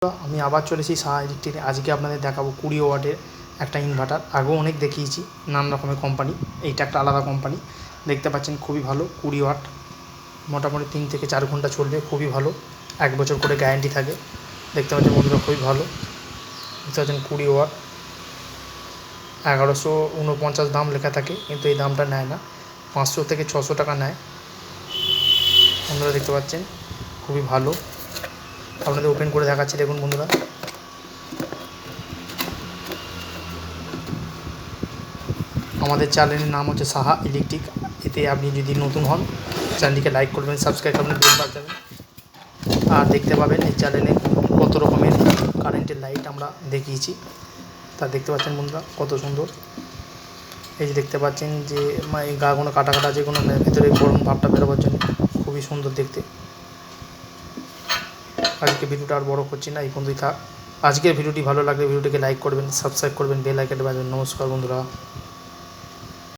আমি আবার চলেছি সাহা ইলেকট্রিক। আজকে আপনাদের দেখাবো 20 ওয়াটের একটা ইনভার্টার। আগেও অনেক দেখিয়েছি নানান রকমের কোম্পানি, এইটা একটা আলাদা কোম্পানি। দেখতে পাচ্ছেন খুবই ভালো, 20 ওয়াট, মোটামুটি 3 থেকে 4 ঘন্টা চলবে, খুবই ভালো, 1 বছর করে গ্যারেন্টি থাকে। দেখতে পাচ্ছেন বন্ধুরা খুবই ভালো, দেখতে পাচ্ছেন 20 ওয়াট, 1149 দাম লেখা থাকে, কিন্তু এই দামটা নেয় না, 500 থেকে 600 টাকা নেয়। বন্ধুরা দেখতে পাচ্ছেন খুবই ভালো, আপনাদের ওপেন করে দেখাচ্ছি, দেখুন বন্ধুরা। আমাদের চ্যানেলের নাম হচ্ছে সাহা ইলেকট্রিক। এতে আপনি যদি নতুন হন, চ্যানেলটিকে লাইক করবেন, সাবস্ক্রাইব করবেন, বেল বাজাবেন, আর দেখতে পাবেন এই চ্যানেলে কত রকমের কারেন্টের লাইট আমরা দেখিয়েছি। তা দেখতে পাচ্ছেন বন্ধুরা কত সুন্দর। এই যে দেখতে পাচ্ছেন যে এই গাগুলো কাটা কাটা, যেগুলো ভেতরে গরম ভাবটা বেরোবার জন্য খুবই সুন্দর দেখতে। আজকে ভিডিওটা আর বড় করছি না, এই পর্যন্তই থাক। আজকের ভিডিওটি ভালো লাগলে ভিডিওটিকে লাইক করবেন, সাবস্ক্রাইব করবেন, বেল আইকনটি বাজাবেন। নমস্কার বন্ধুরা।